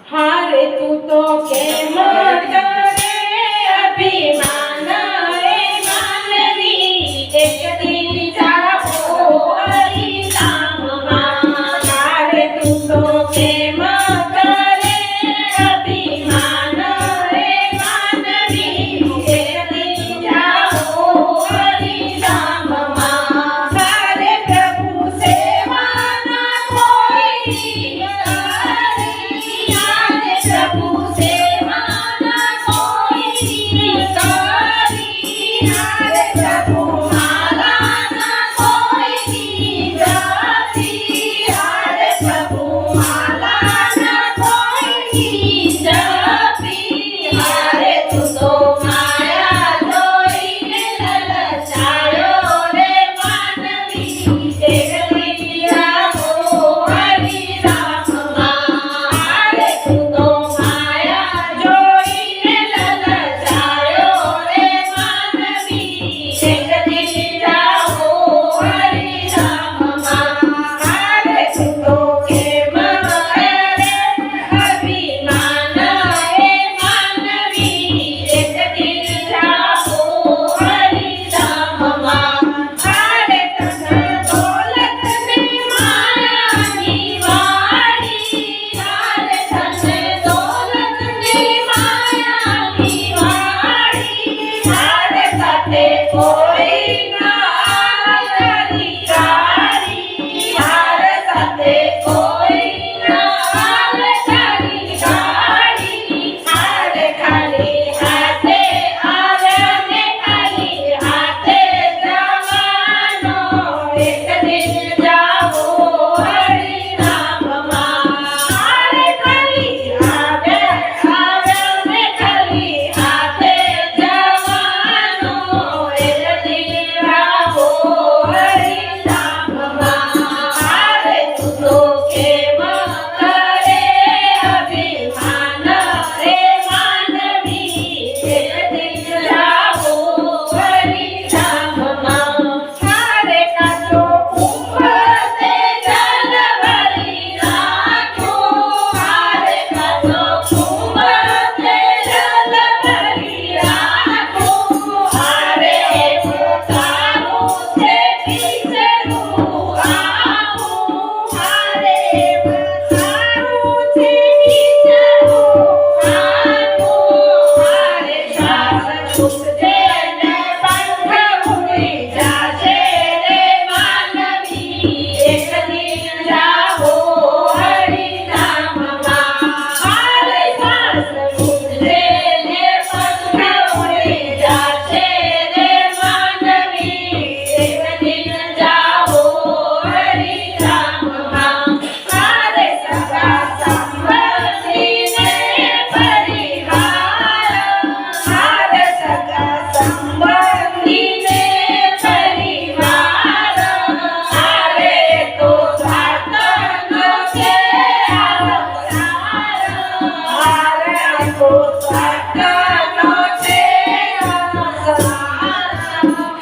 हारे तू तो केम करे अभिमान रे मानवी एक दिन जाओ हरिनामમાં हारे तू तो केम करे अभिमान रे मानवी एक दिन जाओ हरिनामમાં हारे प्रभु सेवा ना कोई प्रभु सेवा ना कोई करी हारे प्रभु माला ना कोई जाती हारे प्रभु माला ना कोई जाती हारे तू तो माया जोईने ललचायो रे मानवी एक दिन जाओ हरिनामમાં हारे तू तो माया जोईने ललचायो रे मानवी एक दिन जाओ हरिनामમાં हारे तू तो केम करे अभिमान हे मानवी एक दिन जाओ हरिनामમાં हारे तन दौलत ने मायानी वाड़ी हारे तन दौलत ने मायानी वाड़ी हारे साथे कोई ना अधिकारी हारे साथे कोई ना अधिकारी हारे खाली हाथे आव्या ने खाली हाथे जवानो एक दिन जाओ हरिनामમાં हारे खाली आव्या ने खाली हाथे जवानो एक दिन जाओ हरिनामમાં हारे तू तो केम करे अभिमान रे मानवी एक दिन जाओ हरिनामમાં हारे काचो कुंभते जल भरी राखो हारे काचो कुंभते जल भरी राखो हारे पोतानो छे पीछेનું આપું हारे પોતાનો છે પીછેનું આપું હારે શ્વાસ છૂટશે ને પંખ ઉડી જાશે રે માનવી એક દિન જાઓ હરિનામમાં હારે શ્વાસ છૂટશે ને પંખ ઉડી જાશે રે માનવી એક દિન જાઓ હરિનામમાં હારે સગા સંબંધીને પરિવાર હારે સગા સંબંધીને પરિવાર હારે તો સાધનો છે અવતાર હારે તો સાધનો છે અવતાર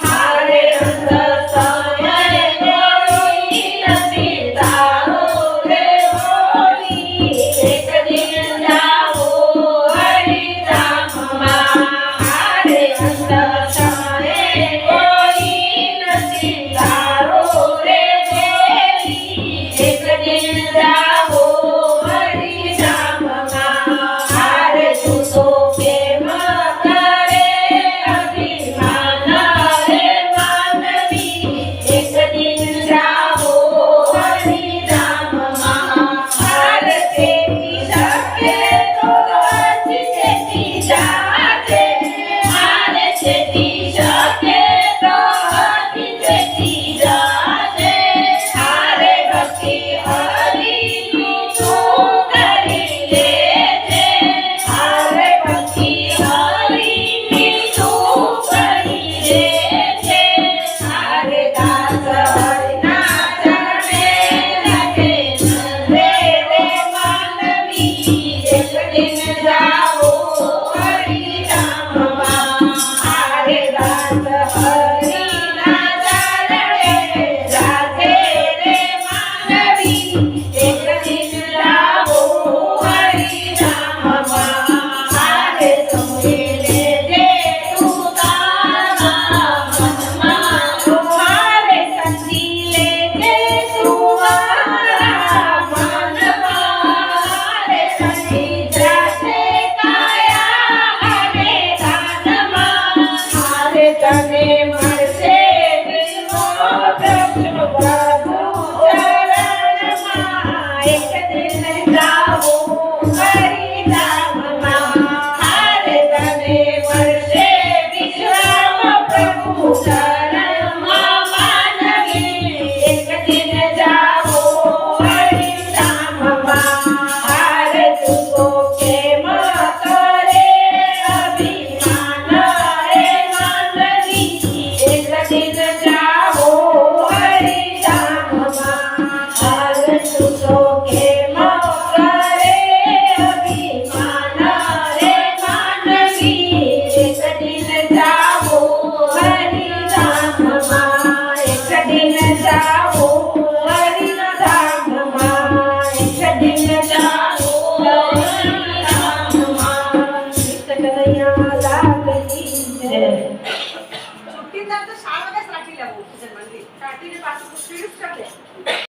હારે અંત સમય કોઈ નથી તારો રે હોળી એક દિન જાઓ હરિનામમાં હારે અંત સમય કોઈ નથી તારો રે હોળી એક દિન જાઓ હરિનામમાં હારે તું તો કેમ કરે અભિમાન રે માનવી એક દિન જાઓ હરિનામમાં હારે તેથી શકે તો અતિ તેથી જાતે હારે તેથી શકે તો અતિ તેથી જાતે હારે ભક્તિ હરિની તું કરી લેજે હારે ભક્તિ હરિની તું કરી લેજે હારે દાસ હરિના ચરણે લગે રે રે માનવી એક દિન જાઓ હરિનામમાં હારે દાસ હરિના ચરણે રાધે રે માનવી दिन जाओ हरिधामમાં હાલ છૂટો કેમ કરે અભિમાન રે માનવી એક દિન જાઓ હરિધામમાં એક દિન જાઓ હરિધામમાં એક દિન જાઓ હરિધામમાં કનૈયા લાલ કી જય સુટ્ટીદાર તો 4 વાગે રાખી લેવું છે મંદિર કાઢીને પાછું ફ્રીઝ કરી દે